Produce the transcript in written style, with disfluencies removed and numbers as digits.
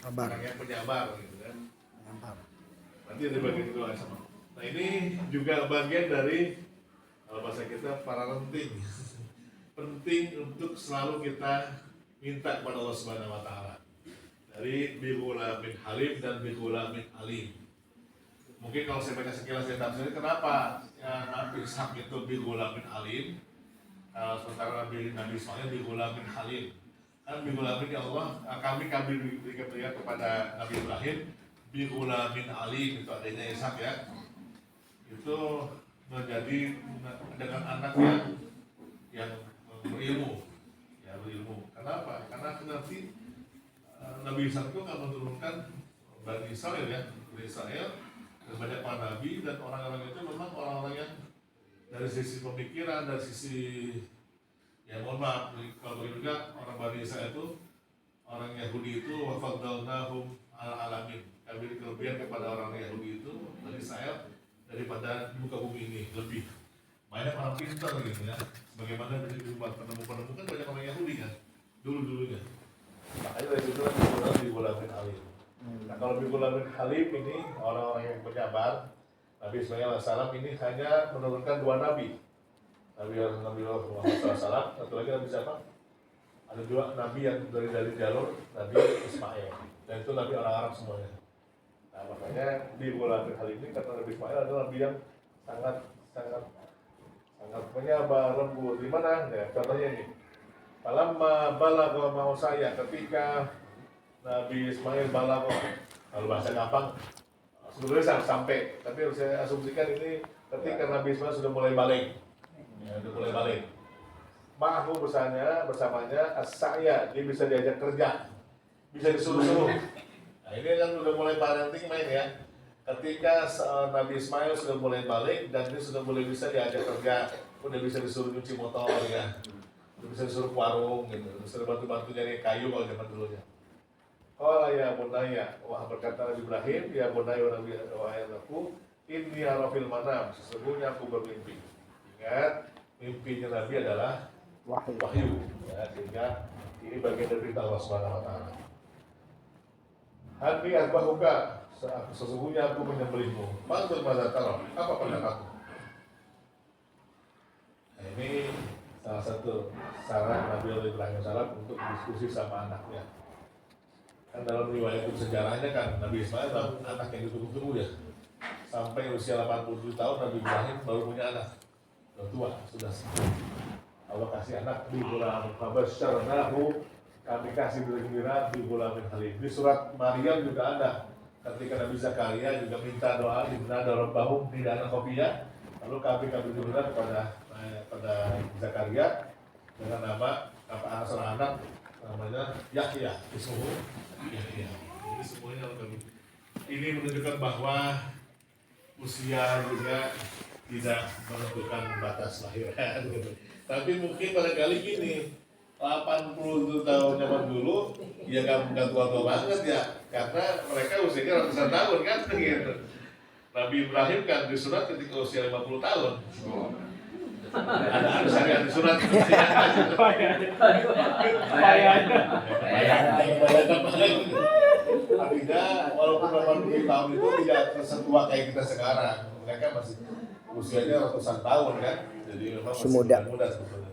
Sabar. orang yang penyabar gitu kan. Sabar. Nanti ada bagian itu sama. Nah ini juga bagian dari kalau bahasa kita para renting. Penting untuk selalu kita minta kepada Allah Subhanahu wa taala. Dari bighulamin halim dan bighulamin alim. Mungkin kalau saya baca sekilas dari tafsirnya kenapa Nabi Ishak itu bighulamin alim, sementara Nabi Ismail bighulamin halim. Kan bighulamin ya Allah, kami berikan kepada Nabi Ibrahim bighulamin alim, itu adanya Ishak ya. Itu menjadi dengan anak yang berilmu, ya berilmu. Kenapa? Karena nanti Nabi Ishak itu akan menurunkan Bani Israel ya, Bani Israel dan banyak para nabi, dan orang-orang itu memang orang-orang yang dari sisi pemikiran, dari sisi ya mohon maaf, kalau begitu juga orang Bani Israel itu orang Yahudi itu wafadalnahum ala alamin, kami beri kelebihan kepada orang Yahudi itu Bani Israel daripada muka bumi ini, lebih banyak orang pintar gitu ya. Sebagaimana dari penemu-penemu kan banyak orang Yahudi kan dulu-dulunya. Makanya dari situ kan disebutkan bighulamin alim. Nah kalau bighulamin halim ini orang-orang yang penyabar, Nabi Ismail AS ini hanya menurunkan 2 nabi. Nabi Muhammad SAW, satu lagi Nabi siapa? Ada 2 nabi yang dari jalur Nabi Ismail, dan itu nabi orang Arab semuanya. Nah makanya bighulamin halim ini kata Nabi Ismail adalah nabi yang sangat penyabar, lembut. Di mana? Ya, contohnya ini. Falamma balagha mau saya, ketika Nabi Ismail balagha, kalau bahasa gampang sebenarnya sampai, tapi saya asumsikan ini ketika Nabi Ismail sudah mulai balik. Ya, sudah mulai balik. Ma'ahu bersamanya as-sa'ya, dia bisa diajak kerja, bisa disuruh-suruh. Nah ini kan sudah mulai parenting main ya. Ketika Nabi Ismail sudah mulai balik dan dia sudah mulai bisa diajak kerja, udah bisa disuruh cuci motor ya, udah bisa disuruh ke warung gitu, bisa bantu-bantu nyari kayu kalau zaman dulunya. Oh ya bunaya, wah berkata Nabi Ibrahim, ya bunaya wahai anakku, inni arafil manam, sesungguhnya aku bermimpi. Ingat, mimpinya Nabi adalah wahyu ya, sehingga ini bagian dari perintah Allah Subhanahu wa taala. Hadi asbahuka, sesungguhnya aku menyembelihmu. Mantul mazataro, apa pendapatmu? Nah, ini salah satu cara Nabi Ibrahim AS untuk diskusi sama anaknya. Kan dalam riwayat sejarahnya kan Nabi Ismail anak yang ditunggu-tunggu ya. Sampai usia 87 tahun Nabi Ibrahim baru punya anak. Sudah tua, sudah Allah kasih anak di bulan Fabasyarnahu, kami kasih gembira di bulan Halim. Di surat Maryam juga ada. Ketika Nabi Zakaria juga minta doa di nada Rabbahum di dana kopiah, lalu kami gembira pada Zakaria dengan nama anak seorang anak namanya Yahya, ismuhu Yahya. Jadi semuanya ini menunjukkan bahwa usia juga tidak menentukan batas lahir. Tapi mungkin barangkali gini, 80 tahun zaman dulu ya nggak tua-tua banget ya, karena mereka usianya ratusan tahun kan gitu. Nabi Ibrahim kan disurat ketika usia 50 tahun. Ada syariat disurat artinya walaupun 80 tahun itu tidak setua kayak kita sekarang, mereka masih usianya ratusan tahun kan, jadi memang masih muda sebetulnya.